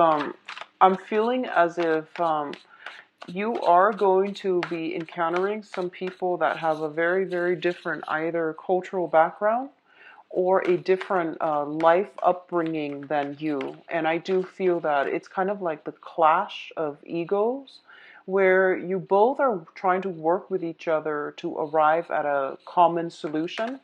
I'm feeling as if you are going to be encountering some people that have a very, very different either cultural background or a different life upbringing than you. And I do feel that it's kind of like the clash of egos where you both are trying to work with each other to arrive at a common solution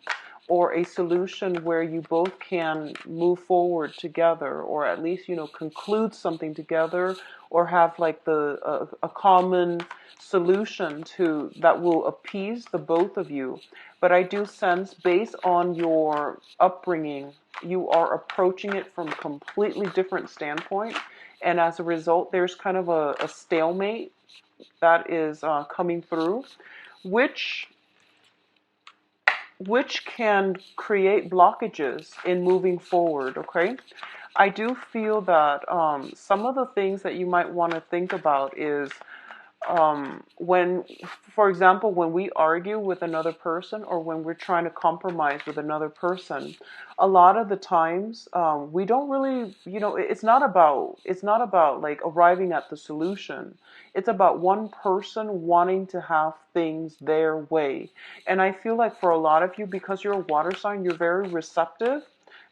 or a solution where you both can move forward together or at least conclude something together or have like a common solution to that will appease the both of you. But I do sense, based on your upbringing, you are approaching it from a completely different standpoint. And as a result, there's kind of a stalemate that is coming through, which can create blockages in moving forward, okay? I do feel that some of the things that you might want to think about is when, for example, when we argue with another person or when we're trying to compromise with another person, a lot of the times we don't really, it's not about like arriving at the solution. It's about one person wanting to have things their way. And I feel like for a lot of you, because you're a water sign, you're very receptive,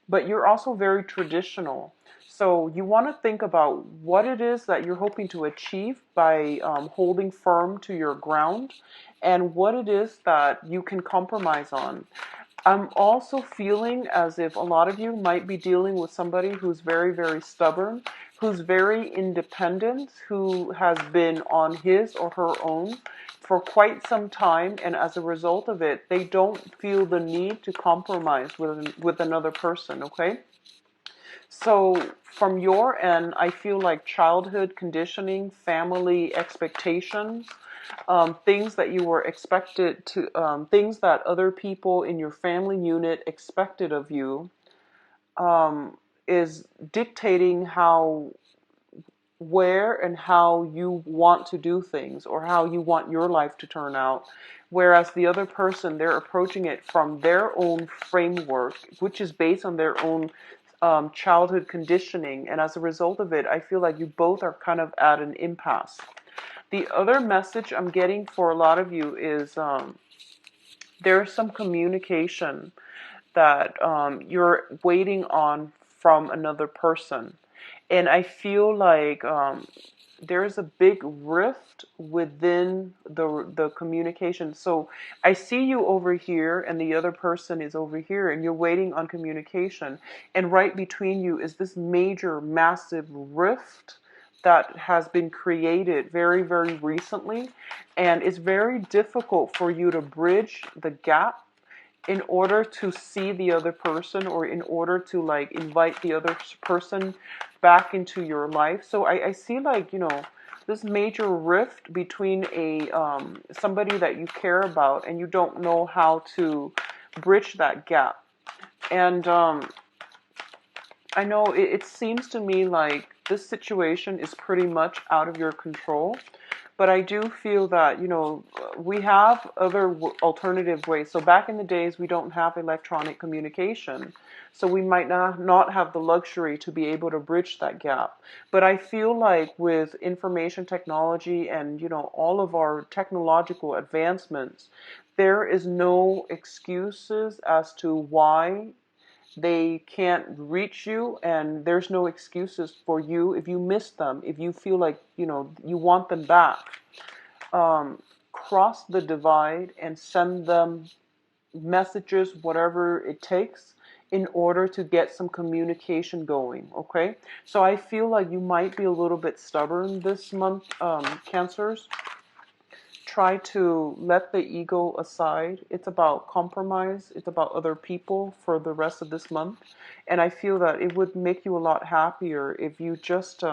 but you're also very traditional. So you want to think about what it is that you're hoping to achieve by holding firm to your ground and what it is that you can compromise on. I'm also feeling as if a lot of you might be dealing with somebody who's very, very stubborn, who's very independent, who has been on his or her own for quite some time, and as a result of it, they don't feel the need to compromise with another person, okay? So from your end, I feel like childhood conditioning, family expectations, things that you were expected to, things that other people in your family unit expected of you, is dictating where and how you want to do things or how you want your life to turn out. Whereas the other person, they're approaching it from their own framework, which is based on their own childhood conditioning. And as a result of it, I feel like you both are kind of at an impasse. The other message I'm getting for a lot of you is there's some communication that you're waiting on from another person. And I feel like there's a big rift within the communication. So I see you over here and the other person is over here and you're waiting on communication. And right between you is this major, massive rift that has been created very, very recently. And it's very difficult for you to bridge the gap in order to see the other person or in order to like invite the other person back into your life. So I see like, this major rift between a somebody that you care about and you don't know how to bridge that gap. And I know it seems to me like this situation is pretty much out of your control. But I do feel that, we have other alternative ways. So back in the days, we don't have electronic communication. So we might not have the luxury to be able to bridge that gap. But I feel like with information technology and, all of our technological advancements, there is no excuses as to why they can't reach you, and there's no excuses for you if you miss them, if you feel like you want them back. Cross the divide and send them messages, whatever it takes, in order to get some communication going, okay? So I feel like you might be a little bit stubborn this month, Cancers. Try to let the ego aside. It's about compromise. It's about other people for the rest of this month. And I feel that it would make you a lot happier if you just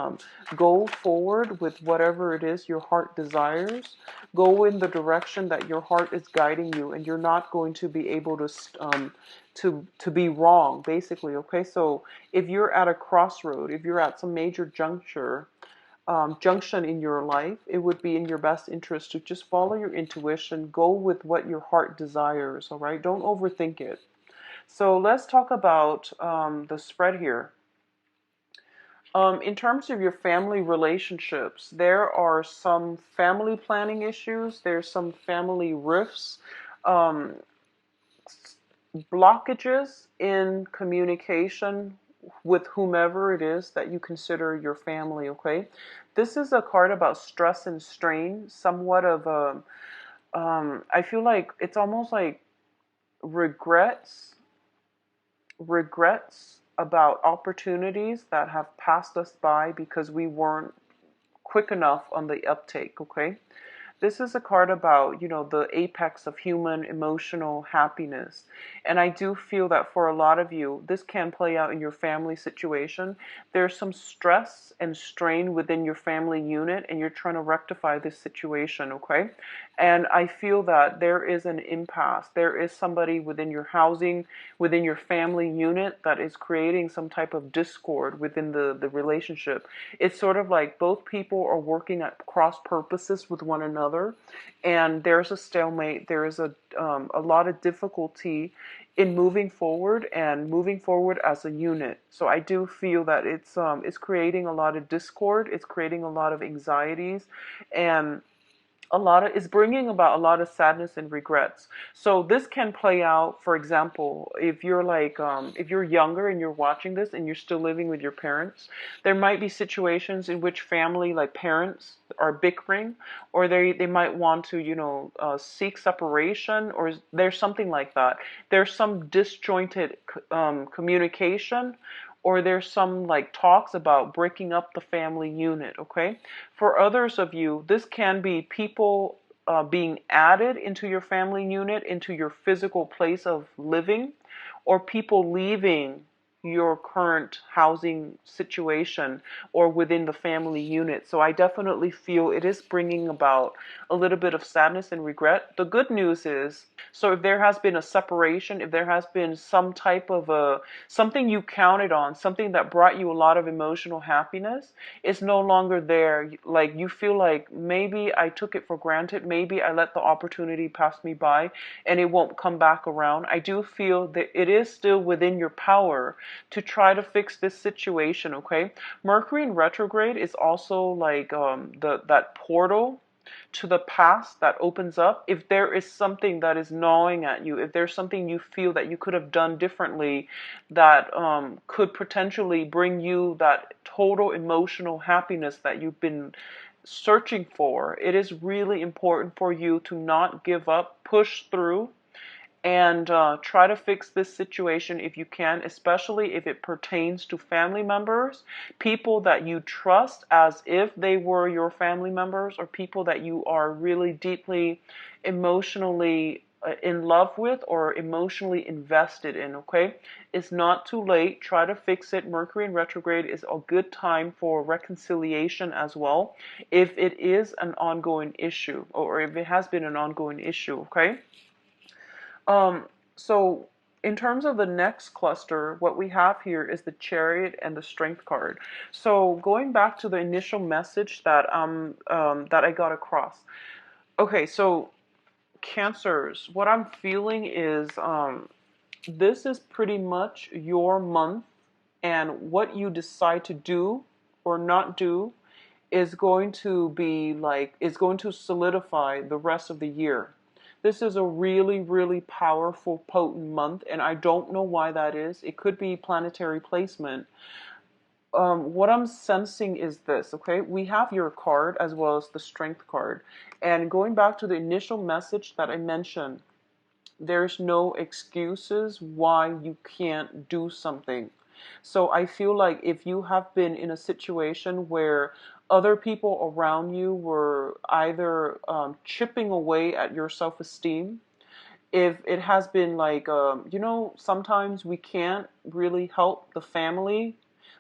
go forward with whatever it is your heart desires. Go in the direction that your heart is guiding you, and you're not going to be able to be wrong, basically. Okay, so if you're at a crossroad, if you're at some major junction in your life, it would be in your best interest to just follow your intuition, go with what your heart desires, all right? Don't overthink it. So let's talk about the spread here. In terms of your family relationships, there are some family planning issues. There's some family rifts, um, blockages in communication with whomever it is that you consider your family. Okay, this is a card about stress and strain. Somewhat of a, I feel like it's almost like regrets, regrets about opportunities that have passed us by because we weren't quick enough on the uptake, okay? This is a card about, the apex of human emotional happiness. And I do feel that for a lot of you, this can play out in your family situation. There's some stress and strain within your family unit, and you're trying to rectify this situation, okay? And I feel that there is an impasse. There is somebody within your housing, within your family unit that is creating some type of discord within the relationship. It's sort of like both people are working at cross purposes with one another, and there's a stalemate. There is a lot of difficulty in moving forward and moving forward as a unit. So I do feel that it's creating a lot of discord. It's creating a lot of anxieties, and it's bringing about a lot of sadness and regrets. So this can play out, for example, if you're like if you're younger and you're watching this and you're still living with your parents, there might be situations in which family, like parents, are bickering, or they might want to seek separation, or there's something like that. There's some disjointed communication, or there's some like talks about breaking up the family unit, okay? For others of you, this can be people being added into your family unit, into your physical place of living, or people leaving your current housing situation or within the family unit. So I definitely feel it is bringing about a little bit of sadness and regret. The good news is, so if there has been a separation, if there has been some type of something you counted on, something that brought you a lot of emotional happiness, it's no longer there. Like you feel like maybe I took it for granted, maybe I let the opportunity pass me by and it won't come back around. I do feel that it is still within your power to try to fix this situation, okay? Mercury in retrograde is also like that portal to the past that opens up. If there is something that is gnawing at you, if there's something you feel that you could have done differently that could potentially bring you that total emotional happiness that you've been searching for, it is really important for you to not give up, push through, and try to fix this situation if you can, especially if it pertains to family members, people that you trust as if they were your family members, or people that you are really deeply emotionally in love with or emotionally invested in, okay? It's not too late. Try to fix it. Mercury in retrograde is a good time for reconciliation as well, if it is an ongoing issue, or if it has been an ongoing issue, okay? So in terms of the next cluster, what we have here is the Chariot and the Strength card. So going back to the initial message that I got across. Okay, so Cancers, what I'm feeling is this is pretty much your month, and what you decide to do or not do is going to be like, is going to solidify the rest of the year. This is a really, really powerful, potent month, and I don't know why that is. It could be planetary placement. What I'm sensing is this, okay? We have your card as well as the Strength card. And going back to the initial message that I mentioned, there's no excuses why you can't do something. So I feel like if you have been in a situation where other people around you were either chipping away at your self-esteem, if it has been like, sometimes we can't really help the family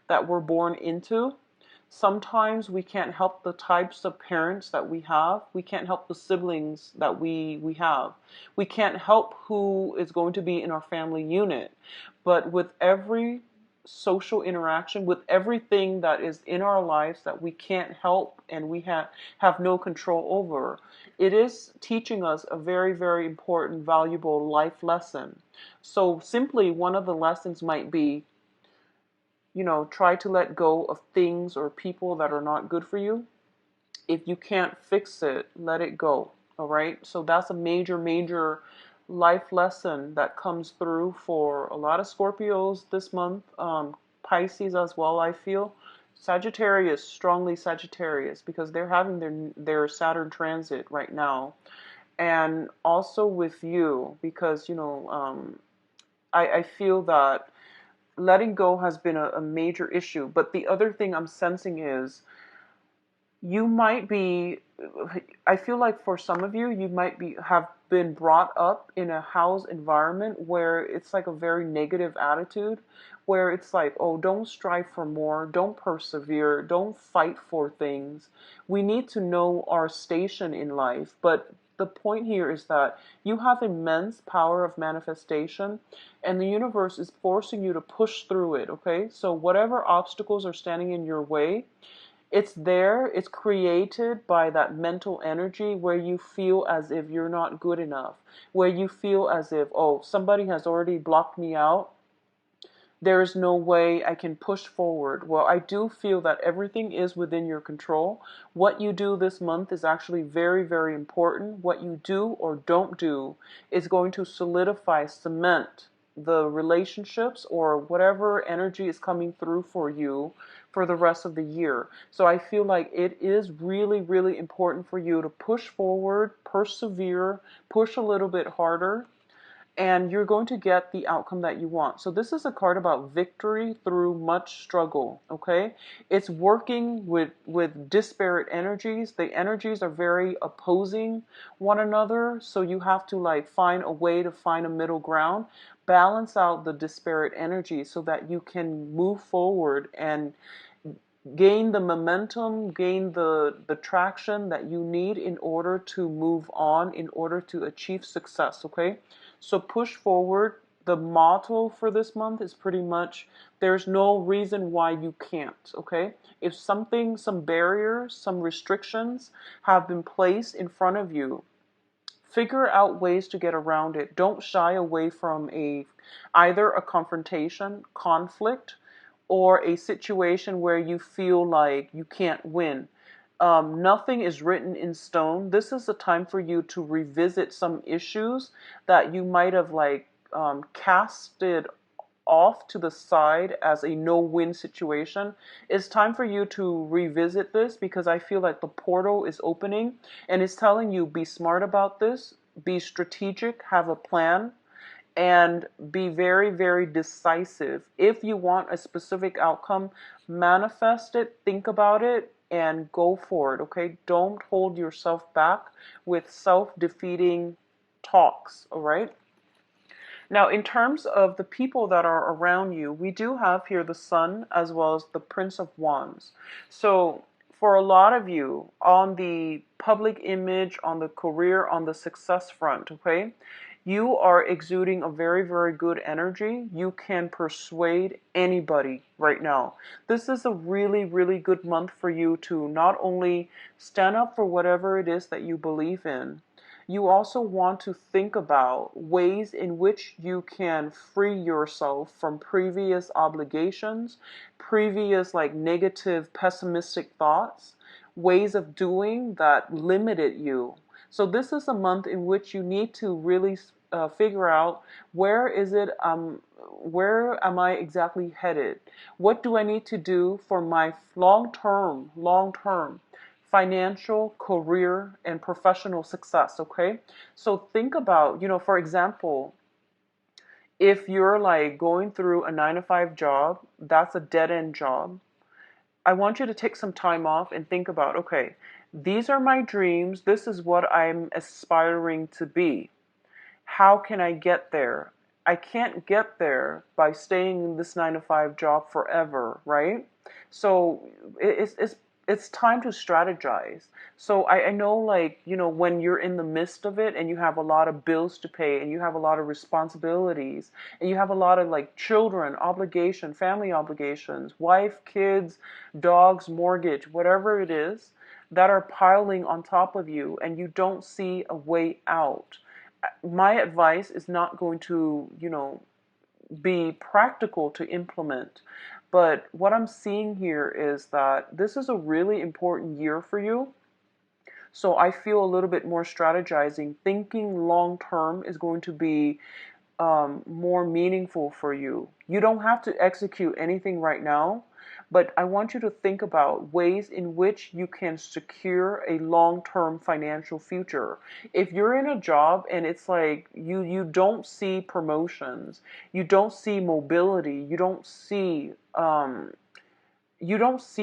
that we're born into. Sometimes we can't help the types of parents that we have. We can't help the siblings that we have. We can't help who is going to be in our family unit. But with every social interaction, with everything that is in our lives that we can't help and we have no control over, it is teaching us a very, very important, valuable life lesson. So simply one of the lessons might be, try to let go of things or people that are not good for you. If you can't fix it, let it go. All right. So that's a major, major life lesson that comes through for a lot of Scorpios this month. Pisces as well, I feel. Sagittarius, strongly Sagittarius, because they're having their Saturn transit right now. And also with you, because, I feel that letting go has been a major issue. But the other thing I'm sensing is you might be, I feel like for some of you, you might be have been brought up in a house environment where it's like a very negative attitude, where it's like, oh, don't strive for more, don't persevere, don't fight for things. We need to know our station in life. But the point here is that you have immense power of manifestation, and the universe is forcing you to push through it, okay? So whatever obstacles are standing in your way, it's there, it's created by that mental energy where you feel as if you're not good enough, where you feel as if, oh, somebody has already blocked me out. There is no way I can push forward. Well, I do feel that everything is within your control. What you do this month is actually very, very important. What you do or don't do is going to solidify, cement the relationships or whatever energy is coming through for you for the rest of the year. So I feel like it is really, really important for you to push forward, persevere, push a little bit harder, and you're going to get the outcome that you want. So this is a card about victory through much struggle, okay? It's working with disparate energies. The energies are very opposing one another, so you have to like find a way to find a middle ground, balance out the disparate energies so that you can move forward and gain the momentum, gain the traction that you need in order to move on, in order to achieve success, okay? So push forward. The motto for this month is pretty much there's no reason why you can't, okay? If something, some barriers, some restrictions have been placed in front of you, figure out ways to get around it. Don't shy away from either a confrontation, conflict, or a situation where you feel like you can't win. Nothing is written in stone. This is a time for you to revisit some issues that you might have casted off to the side as a no-win situation. It's time for you to revisit this because I feel like the portal is opening and it's telling you be smart about this, be strategic, have a plan, and be very, very decisive. If you want a specific outcome, manifest it, think about it, and go for it, okay? Don't hold yourself back with self-defeating talks, all right? Now, in terms of the people that are around you, we do have here the Sun as well as the Prince of Wands. So, for a lot of you, on the public image, on the career, on the success front, okay, you are exuding a very, very good energy. You can persuade anybody right now. This is a really, really good month for you to not only stand up for whatever it is that you believe in, you also want to think about ways in which you can free yourself from previous obligations, previous like negative, pessimistic thoughts, ways of doing that limited you. So this is a month in which you need to really figure out where am I exactly headed? What do I need to do for my long-term financial, career, and professional success, okay? So think about, for example, if you're like going through a 9 to 5 job, that's a dead end job. I want you to take some time off and think about, okay, these are my dreams. This is what I'm aspiring to be. How can I get there? I can't get there by staying in this 9 to 5 job forever, right? So it's time to strategize. So I know when you're in the midst of it and you have a lot of bills to pay and you have a lot of responsibilities and you have a lot of like children, obligation, family obligations, wife, kids, dogs, mortgage, whatever it is that are piling on top of you and you don't see a way out. My advice is not going to, be practical to implement. But what I'm seeing here is that this is a really important year for you. So I feel a little bit more strategizing. Thinking long term is going to be more meaningful for you. You don't have to execute anything right now, but I want you to think about ways in which you can secure a long-term financial future. If you're in a job and it's like you don't see promotions, you don't see mobility, you don't see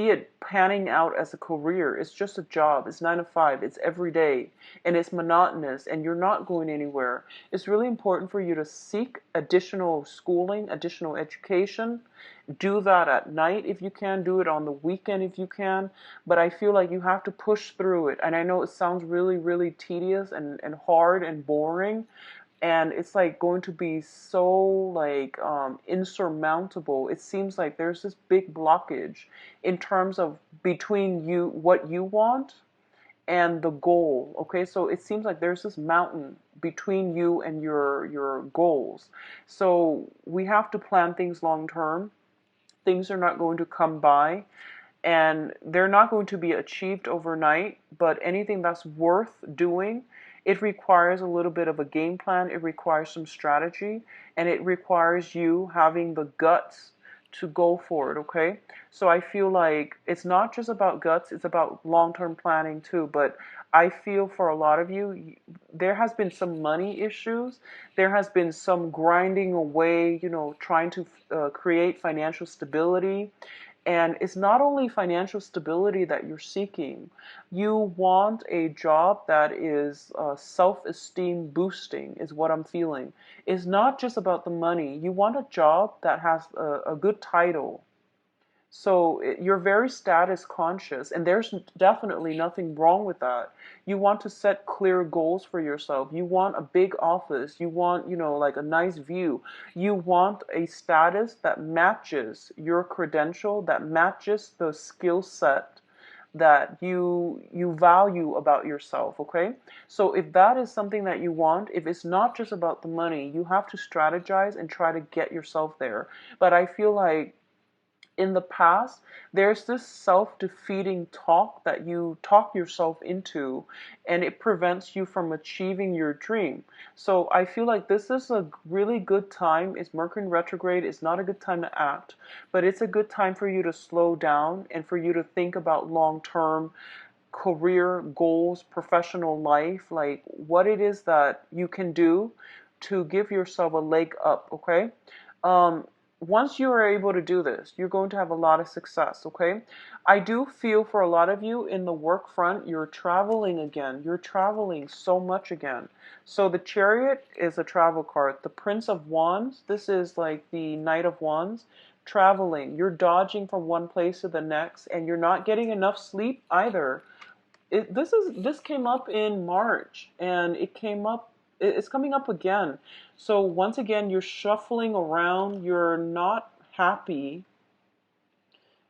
it panning out as a career. It's just a job. It's 9 to 5. It's every day and it's monotonous and you're not going anywhere. It's really important for you to seek additional schooling, additional education. Do that at night if you can. Do it on the weekend if you can. But I feel like you have to push through it. And I know it sounds really, really tedious and hard and boring, and it's like going to be so like insurmountable. It seems like there's this big blockage in terms of between you, what you want, and the goal. Okay, so it seems like there's this mountain between you and your goals. So we have to plan things long term. Things are not going to come by, and they're not going to be achieved overnight, but anything that's worth doing, it requires a little bit of a game plan, it requires some strategy, and it requires you having the guts to go for it, okay? So I feel like it's not just about guts, it's about long-term planning too, but I feel for a lot of you, there has been some money issues, there has been some grinding away, trying to create financial stability. And it's not only financial stability that you're seeking. You want a job that is self-esteem boosting, is what I'm feeling. It's not just about the money. You want a job that has a good title. So you're very status conscious, and there's definitely nothing wrong with that. You want to set clear goals for yourself. You want a big office. You want, like a nice view. You want a status that matches your credential, that matches the skill set that you value about yourself, okay? So if that is something that you want, if it's not just about the money, you have to strategize and try to get yourself there. But I feel like in the past, there's this self-defeating talk that you talk yourself into, and it prevents you from achieving your dream. So I feel like this is a really good time. It's Mercury in retrograde. It's not a good time to act, but it's a good time for you to slow down and for you to think about long-term career goals, professional life, like what it is that you can do to give yourself a leg up, okay? Um, Once you are able to do this, you're going to have a lot of success, okay? I do feel for a lot of you in the work front, you're traveling again. You're traveling so much again. So the Chariot is a travel card. The Prince of Wands, this is like the Knight of Wands. Traveling, you're dodging from one place to the next, and you're not getting enough sleep either. This came up in March, and it's coming up again. So once again, you're shuffling around, you're not happy.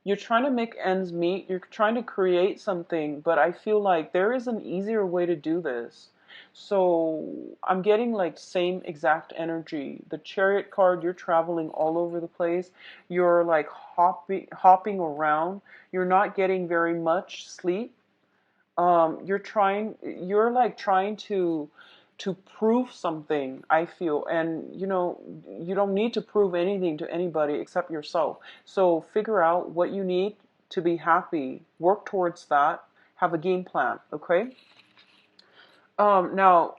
You're trying to make ends meet, you're trying to create something, but I feel like there is an easier way to do this. So I'm getting like same exact energy. The Chariot card, you're traveling all over the place. You're like hopping around. You're not getting very much sleep. You're like trying to prove something, I feel, and you don't need to prove anything to anybody except yourself. So figure out what you need to be happy, work towards that, have a game plan, okay? Now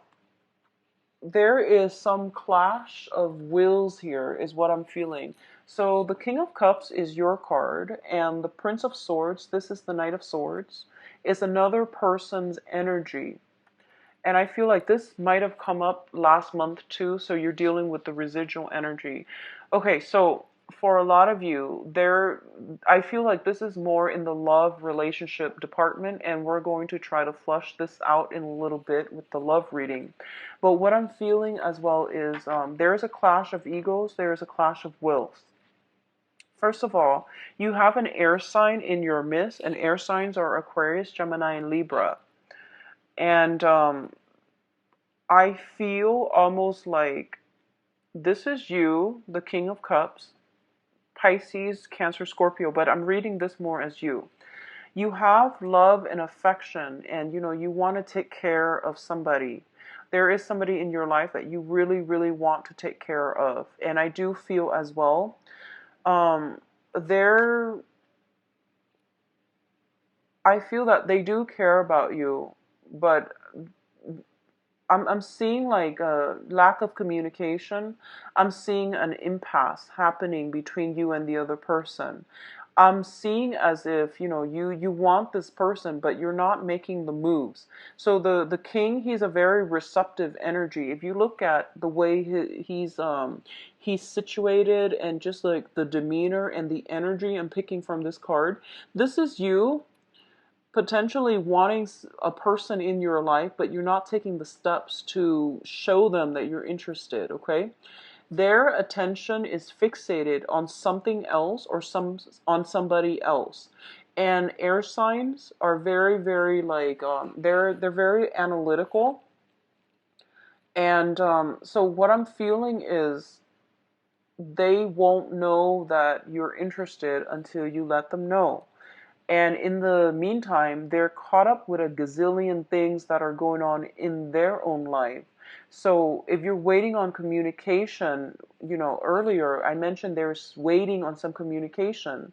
there is some clash of wills here, is what I'm feeling. So the King of Cups is your card, and the Prince of Swords, this is the Knight of Swords, is another person's energy. And I feel like this might have come up last month too, so you're dealing with the residual energy. Okay, so for a lot of you, I feel like this is more in the love relationship department, and we're going to try to flush this out in a little bit with the love reading. But what I'm feeling as well is there is a clash of egos, there is a clash of wills. First of all, you have an air sign in your midst, and air signs are Aquarius, Gemini, and Libra. And I feel almost like this is you, the King of Cups, Pisces, Cancer, Scorpio, but I'm reading this more as you. You have love and affection, and you want to take care of somebody. There is somebody in your life that you really, really want to take care of. And I do feel as well, there, I feel that they do care about you, but I'm seeing like a lack of communication. I'm seeing an impasse happening between you and the other person. I'm seeing as if, you want this person, but you're not making the moves. So the king, he's a very receptive energy. If you look at the way he's situated, and just like the demeanor and the energy I'm picking from this card, this is you potentially wanting a person in your life, but you're not taking the steps to show them that you're interested, okay? Their attention is fixated on something else, or on somebody else. And air signs are very, very like they're very analytical. And so what I'm feeling is they won't know that you're interested until you let them know. And in the meantime, they're caught up with a gazillion things that are going on in their own life. So if you're waiting on communication, earlier I mentioned there's waiting on some communication.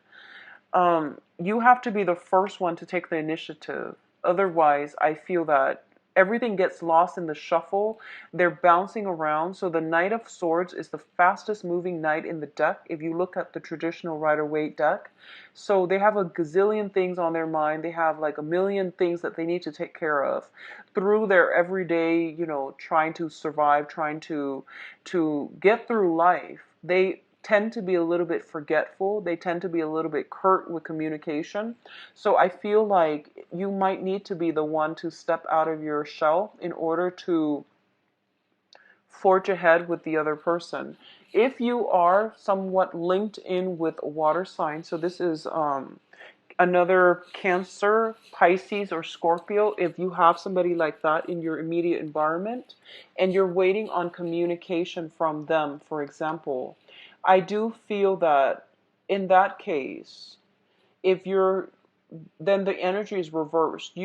You have to be the first one to take the initiative. Otherwise, I feel that everything gets lost in the shuffle. They're bouncing around. So the Knight of Swords is the fastest moving knight in the deck if you look at the traditional Rider-Waite deck. So they have a gazillion things on their mind. They have like a million things that they need to take care of through their everyday, trying to survive, trying to get through life. They tend to be a little bit forgetful. They tend to be a little bit curt with communication. So I feel like you might need to be the one to step out of your shell in order to forge ahead with the other person. If you are somewhat linked in with a water sign, so this is another Cancer, Pisces, or Scorpio, if you have somebody like that in your immediate environment and you're waiting on communication from them, for example, I do feel that in that case, if you're, then the energy is reversed.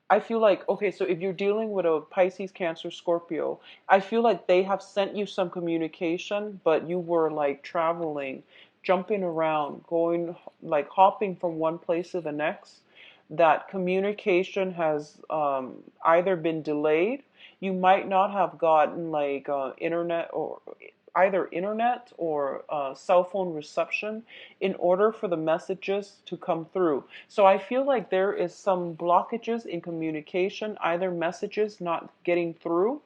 I feel like, okay, so if you're dealing with a Pisces, Cancer, Scorpio, I feel like they have sent you some communication, but you were like traveling, jumping around, going, like hopping from one place to the next. That communication has either been delayed, you might not have gotten like internet, or either internet or cell phone reception in order for the messages to come through. So I feel like there is some blockages in communication, either messages not getting through,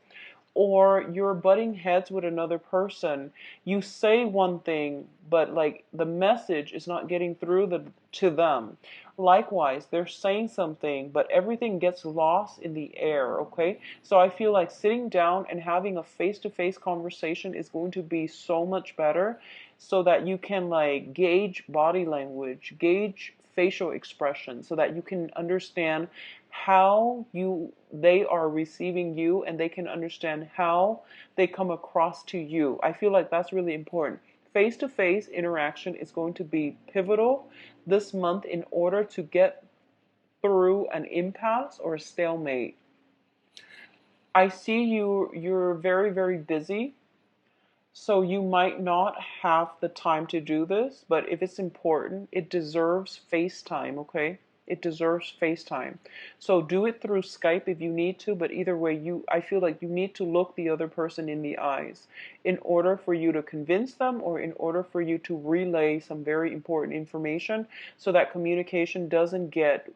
or you're butting heads with another person. You say one thing, but like the message is not getting through to them. Likewise, they're saying something, but everything gets lost in the air, okay? So I feel like sitting down and having a face-to-face conversation is going to be so much better, so that you can like gauge body language, gauge facial expression, so that you can understand how they are receiving you, and they can understand how they come across to you. I feel like that's really important. Face-to-face interaction is going to be pivotal this month in order to get through an impasse or a stalemate. I see you're very, very busy, so you might not have the time to do this, but if it's important, it deserves FaceTime, okay? It deserves FaceTime. So do it through Skype if you need to, but either way, I feel like you need to look the other person in the eyes in order for you to convince them, or in order for you to relay some very important information, so that communication doesn't get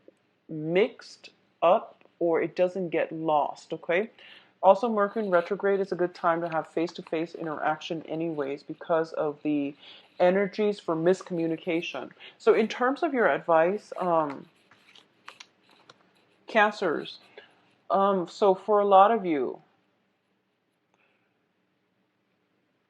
mixed up or it doesn't get lost, okay? Also, Mercury in retrograde is a good time to have face-to-face interaction anyways, because of the energies for miscommunication. So in terms of your advice, Cancers, so for a lot of you,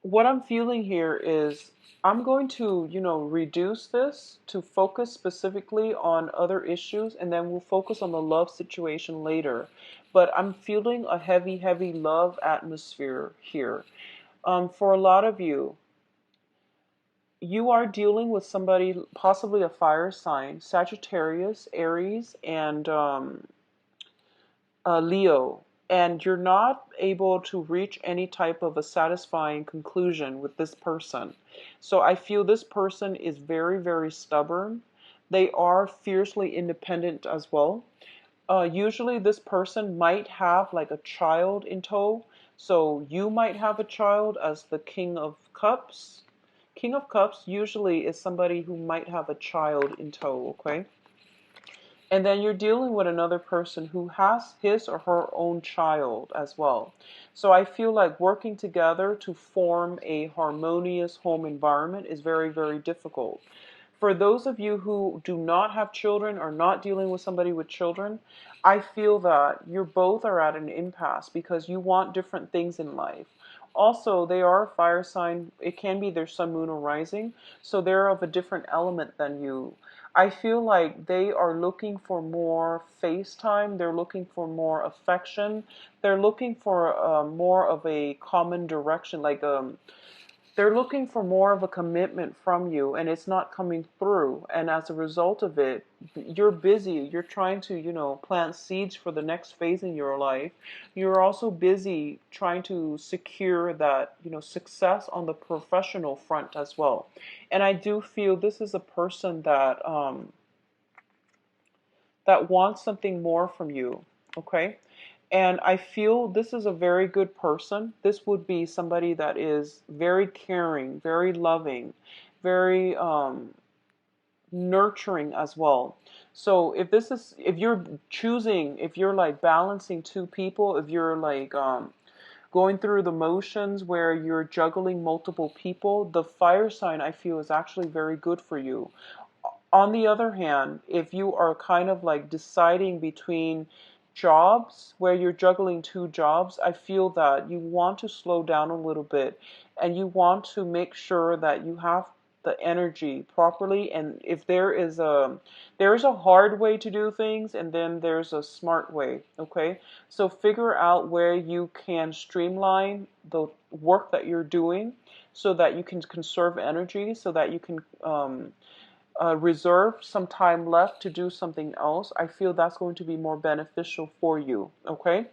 what I'm feeling here is I'm going to, reduce this to focus specifically on other issues, and then we'll focus on the love situation later. But I'm feeling a heavy, heavy love atmosphere here. For a lot of you, you are dealing with somebody, possibly a fire sign, Sagittarius, Aries, and Leo, and you're not able to reach any type of a satisfying conclusion with this person. So I feel this person is very, very stubborn. They are fiercely independent as well. Usually this person might have like a child in tow. So you might have a child as the King of Cups. King of Cups usually is somebody who might have a child in tow, okay? And then you're dealing with another person who has his or her own child as well. So I feel like working together to form a harmonious home environment is very, very difficult. For those of you who do not have children or not dealing with somebody with children, I feel that you both are at an impasse because you want different things in life. Also, they are a fire sign. It can be their sun, moon, or rising. So they're of a different element than you. I feel like they are looking for more face time. They're looking for more affection. They're looking for more of a common direction. They're looking for more of a commitment from you, and it's not coming through. And as a result of it, you're busy. You're trying to, plant seeds for the next phase in your life. You're also busy trying to secure that, success on the professional front as well. And I do feel this is a person that wants something more from you. Okay? And I feel this is a very good person. This would be somebody that is very caring, very loving, very nurturing as well. So if you're choosing, if you're like balancing two people, if you're like going through the motions where you're juggling multiple people, the fire sign I feel is actually very good for you. On the other hand, if you are kind of like deciding between jobs where you're juggling two jobs, I feel that you want to slow down a little bit and you want to make sure that you have the energy properly. And if there's a hard way to do things and then there's a smart way, okay? So figure out where you can streamline the work that you're doing so that you can conserve energy, so that you can reserve some time left to do something else. I feel that's going to be more beneficial for you, okay?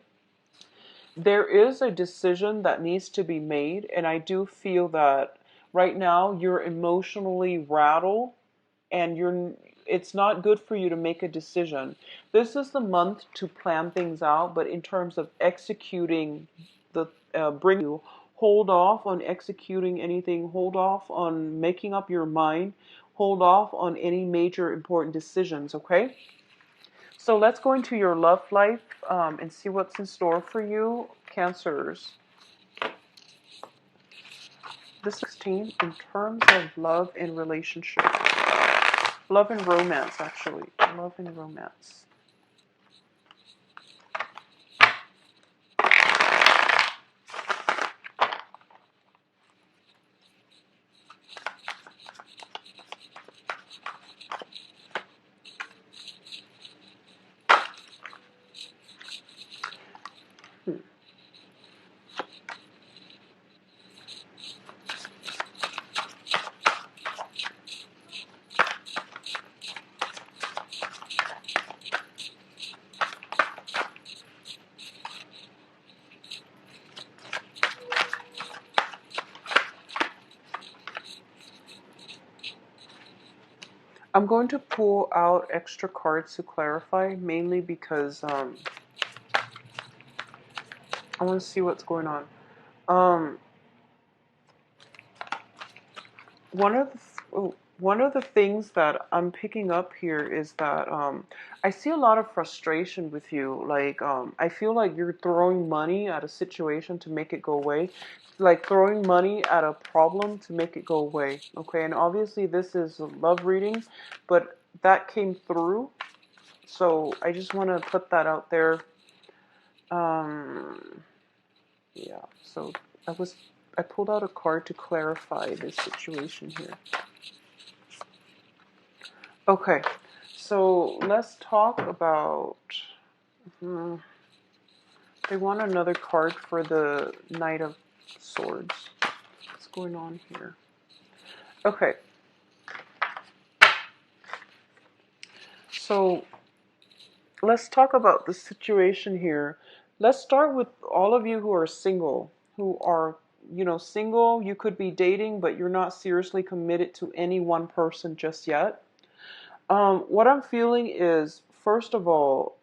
There is a decision that needs to be made, and I do feel that right now you're emotionally rattled and it's not good for you to make a decision. This is the month to plan things out, but in terms of executing the bring you, hold off on executing anything, hold off on making up your mind, hold off on any major important decisions, okay? So let's go into your love life and see what's in store for you, Cancers. This 16 in terms of love and relationship. Love and romance, actually. Love and romance. I'm going to pull out extra cards to clarify, mainly because I want to see what's going on. Um, one of one of the things that I'm picking up here is that I see a lot of frustration with you. Like I feel like you're throwing money at a situation to make it go away, like throwing money at a problem to make it go away. Okay, and obviously this is a love reading, but that came through. So I just want to put that out there. Um, yeah. So I pulled out a card to clarify this situation here. Okay, so let's talk about. They want another card for the Knight of Swords. What's going on here? Okay. So let's talk about the situation here. Let's start with all of you who are single, who are, single. You could be dating, but you're not seriously committed to any one person just yet. What I'm feeling is, first of all,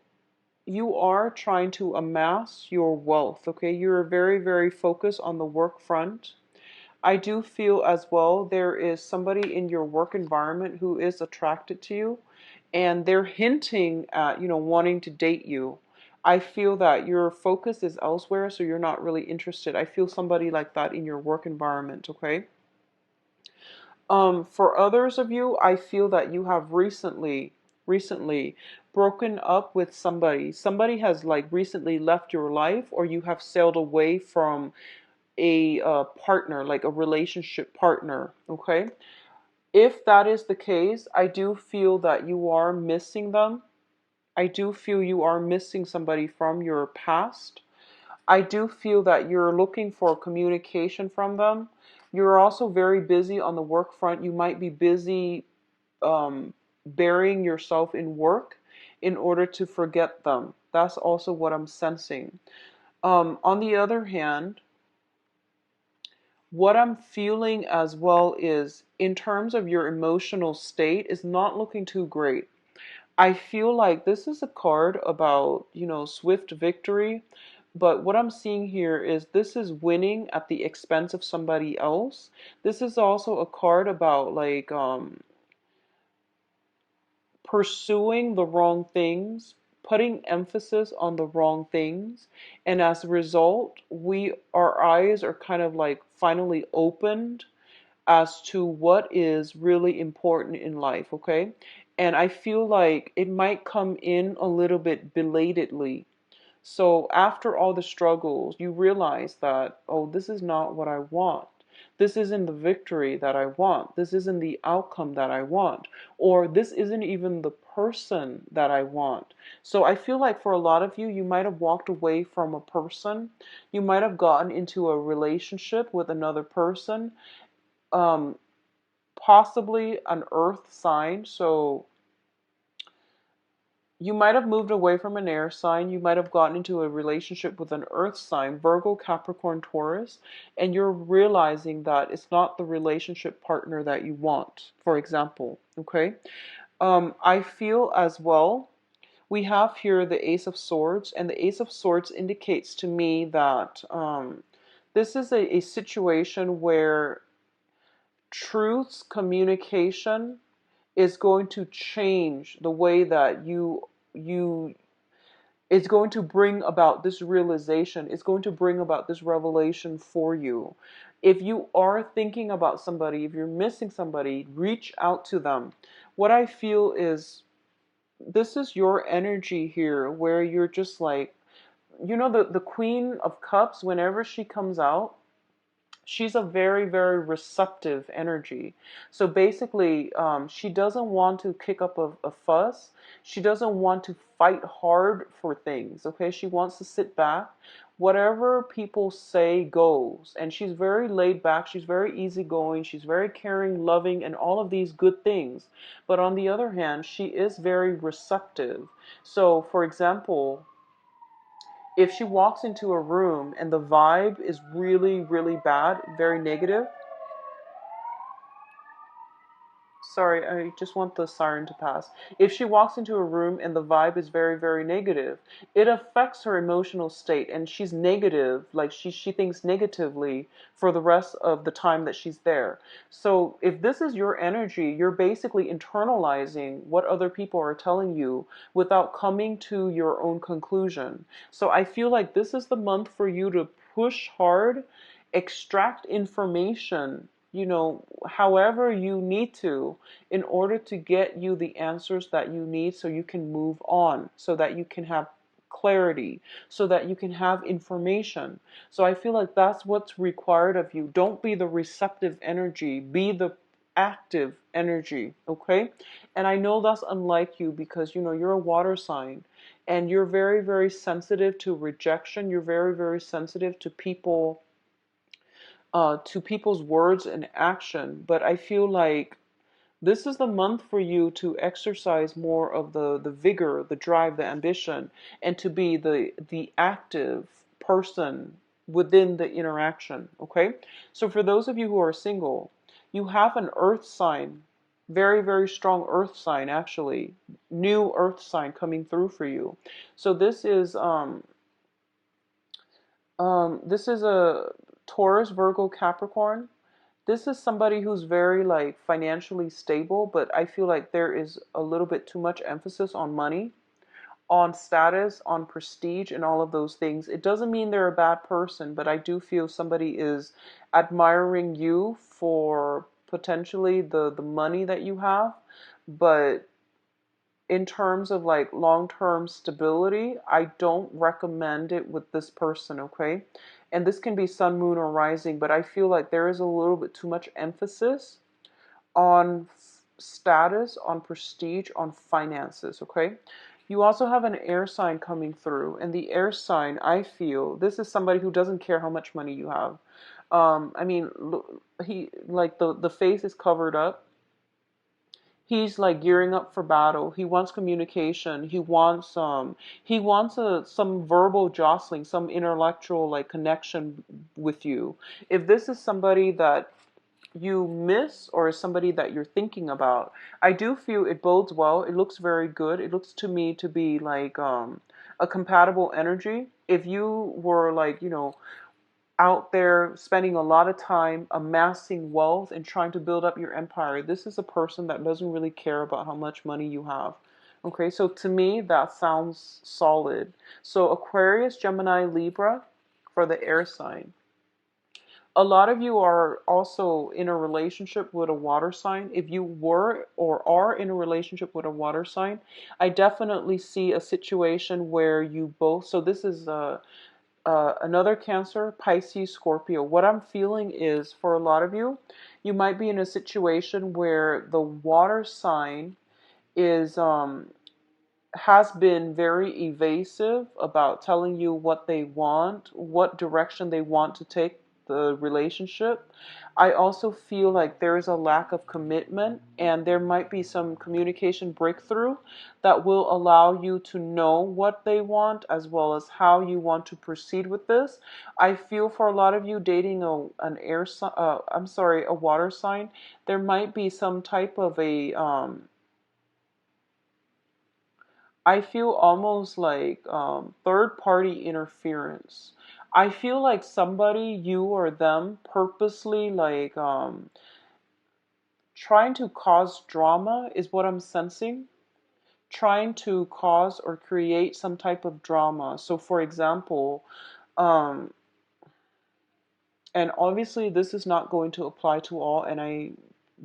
you are trying to amass your wealth, okay? You're very, very focused on the work front. I do feel as well there is somebody in your work environment who is attracted to you and they're hinting at, wanting to date you. I feel that your focus is elsewhere, so you're not really interested. I feel somebody like that in your work environment, okay? For others of you, I feel that you have recently broken up with somebody. Somebody has like recently left your life, or you have sailed away from a partner, like a relationship partner, okay? If that is the case, I do feel that you are missing them. I do feel you are missing somebody from your past. I do feel that you're looking for communication from them. You're also very busy on the work front. You might be busy burying yourself in work in order to forget them. That's also what I'm sensing. On the other hand, what I'm feeling as well is, in terms of your emotional state, is not looking too great. I feel like this is a card about, swift victory. But what I'm seeing here is this is winning at the expense of somebody else. This is also a card about like pursuing the wrong things, putting emphasis on the wrong things. And as a result, our eyes are kind of like finally opened as to what is really important in life, okay? And I feel like it might come in a little bit belatedly. So after all the struggles, you realize that, oh, this is not what I want. This isn't the victory that I want. This isn't the outcome that I want. Or this isn't even the person that I want. So I feel like for a lot of you, you might have walked away from a person. You might have gotten into a relationship with another person, um, possibly an earth sign. So you might have moved away from an air sign. You might have gotten into a relationship with an earth sign, Virgo, Capricorn, Taurus, and you're realizing that it's not the relationship partner that you want, for example. Okay. I feel as well, we have here the Ace of Swords, and the Ace of Swords indicates to me that this is a situation where truths, communication is going to change the way that you it's going to bring about this realization. It's going to bring about this revelation for you. If you are thinking about somebody, if you're missing somebody, reach out to them. What I feel is this is your energy here where you're just like, the Queen of Cups, whenever she comes out, she's a very, very receptive energy. So basically, she doesn't want to kick up a fuss. She doesn't want to fight hard for things. Okay, she wants to sit back. Whatever people say goes. And she's very laid back. She's very easygoing. She's very caring, loving, and all of these good things. But on the other hand, she is very receptive. So, for example, if she walks into a room and the vibe is really, really bad, very negative, sorry, I just want the siren to pass. If she walks into a room and the vibe is very, very negative, it affects her emotional state and she's negative, like she thinks negatively for the rest of the time that she's there. So if this is your energy, you're basically internalizing what other people are telling you without coming to your own conclusion. So I feel like this is the month for you to push hard, extract information, however you need to, in order to get you the answers that you need so you can move on, so that you can have clarity, so that you can have information. So I feel like that's what's required of you. Don't be the receptive energy, be the active energy, okay? And I know that's unlike you because, you're a water sign and you're very, very sensitive to rejection. You're very, very sensitive to people to people's words and action. But I feel like this is the month for you to exercise more of the vigor, the drive, the ambition, and to be the active person within the interaction. Okay? So for those of you who are single, you have an earth sign, very, very strong earth sign actually, new earth sign coming through for you. So this is a Taurus, Virgo, Capricorn. This is somebody who's very like financially stable, but I feel like there is a little bit too much emphasis on money, on status, on prestige, and all of those things. It doesn't mean they're a bad person, but I do feel somebody is admiring you for potentially the money that you have. But in terms of like long-term stability, I don't recommend it with this person, okay? And this can be sun, moon, or rising, but I feel like there is a little bit too much emphasis on status, on prestige, on finances, okay? You also have an air sign coming through, and the air sign, I feel, this is somebody who doesn't care how much money you have. I mean, he like the face is covered up. He's like gearing up for battle. He wants communication. He wants some verbal jostling, some intellectual like connection with you. If this is somebody that you miss or is somebody that you're thinking about, I do feel it bodes well. It looks very good. It looks to me to be like a compatible energy. If you were like, out there spending a lot of time amassing wealth and trying to build up your empire, this is a person that doesn't really care about how much money you have. Okay, so to me, that sounds solid. So Aquarius, Gemini, Libra for the air sign. A lot of you are also in a relationship with a water sign. If you were or are in a relationship with a water sign, I definitely see a situation where you both, so this is another Cancer, Pisces, Scorpio. What I'm feeling is for a lot of you, you might be in a situation where the water sign is has been very evasive about telling you what they want, what direction they want to take the relationship. I also feel like there is a lack of commitment, and there might be some communication breakthrough that will allow you to know what they want as well as how you want to proceed with this. I feel for a lot of you dating a water sign, there might be some type of I feel almost like third party interference. I feel like somebody, you or them, purposely like trying to cause drama is what I'm sensing. Trying to cause or create some type of drama. So, for example, um, and obviously this is not going to apply to all, and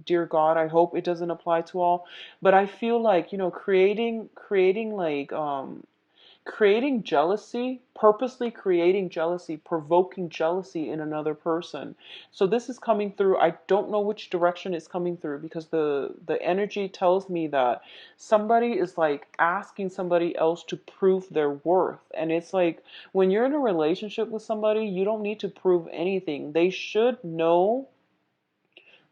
dear God, I hope it doesn't apply to all, but I feel like, creating like creating jealousy, purposely creating jealousy, provoking jealousy in another person. So this is coming through. I don't know which direction it's coming through, because the energy tells me that somebody is like asking somebody else to prove their worth. And it's like when you're in a relationship with somebody, you don't need to prove anything. They should know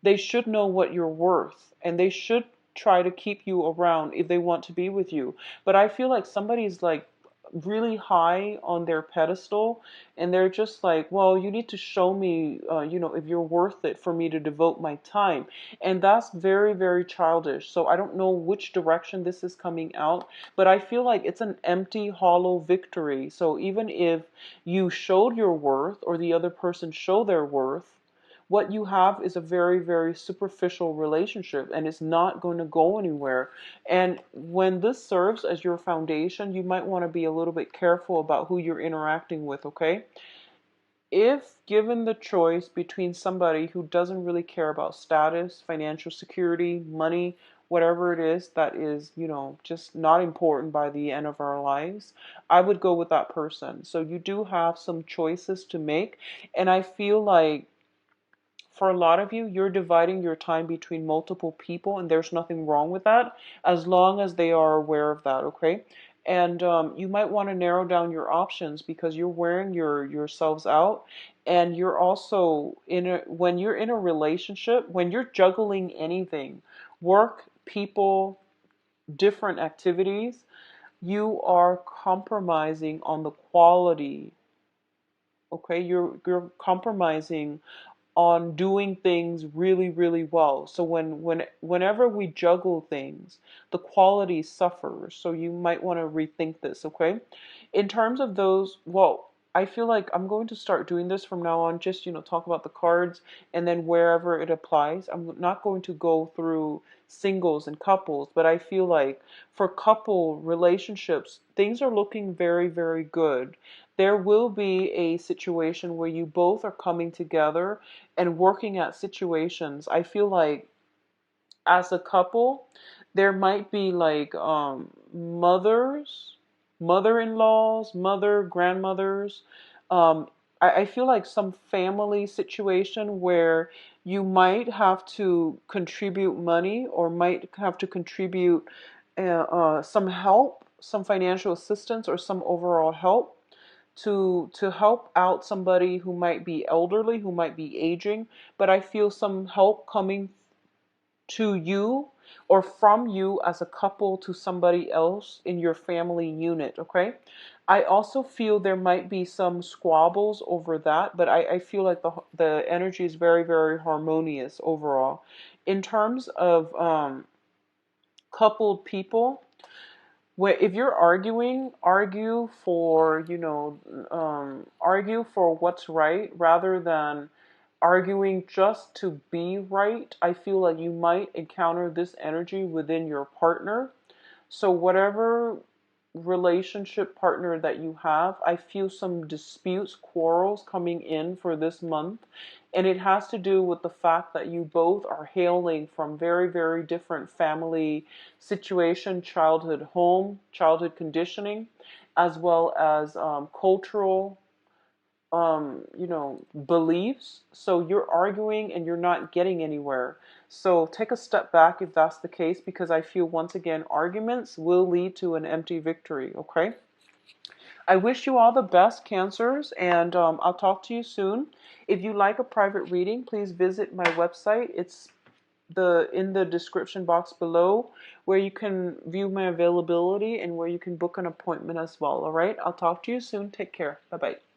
what you're worth, and they should try to keep you around if they want to be with you. But I feel like somebody's like really high on their pedestal, and they're just like, well, you need to show me, if you're worth it for me to devote my time. And that's very, very childish. So I don't know which direction this is coming out, but I feel like it's an empty, hollow victory. So even if you showed your worth or the other person showed their worth, what you have is a very, very superficial relationship, and it's not going to go anywhere. And when this serves as your foundation, you might want to be a little bit careful about who you're interacting with, okay? If given the choice between somebody who doesn't really care about status, financial security, money, whatever it is that is, just not important by the end of our lives, I would go with that person. So you do have some choices to make, and I feel like for a lot of you, you're dividing your time between multiple people, and there's nothing wrong with that as long as they are aware of that, okay? and you might want to narrow down your options because you're wearing yourselves out, and you're also when you're in a relationship, when you're juggling anything, work, people, different activities, you are compromising on the quality. Okay, you're compromising on doing things really, really well. So whenever we juggle things, the quality suffers. So you might want to rethink this, okay? In terms of those, well, I feel like I'm going to start doing this from now on, just, talk about the cards and then wherever it applies. I'm not going to go through singles and couples, but I feel like for couple relationships, things are looking very, very good. There will be a situation where you both are coming together and working at situations. I feel like as a couple, there might be like mothers, mother-in-laws, grandmothers. Um, I feel like some family situation where you might have to contribute money or might have to contribute some help, some financial assistance, or some overall help to help out somebody who might be elderly, who might be aging, but I feel some help coming to you or from you as a couple to somebody else in your family unit, okay? I also feel there might be some squabbles over that, but I feel like the energy is very, very harmonious overall. In terms of coupled people, where if you're arguing, argue for what's right rather than arguing just to be right. I feel like you might encounter this energy within your partner. So whatever relationship partner that you have, I feel some disputes, quarrels coming in for this month. And it has to do with the fact that you both are hailing from very, very different family situation, childhood home, childhood conditioning, as well as cultural beliefs. So you're arguing and you're not getting anywhere. So take a step back if that's the case, because I feel once again, arguments will lead to an empty victory. Okay. I wish you all the best, Cancers, and I'll talk to you soon. If you like a private reading, please visit my website. It's in the description box below, where you can view my availability and where you can book an appointment as well. All right. I'll talk to you soon. Take care. Bye bye.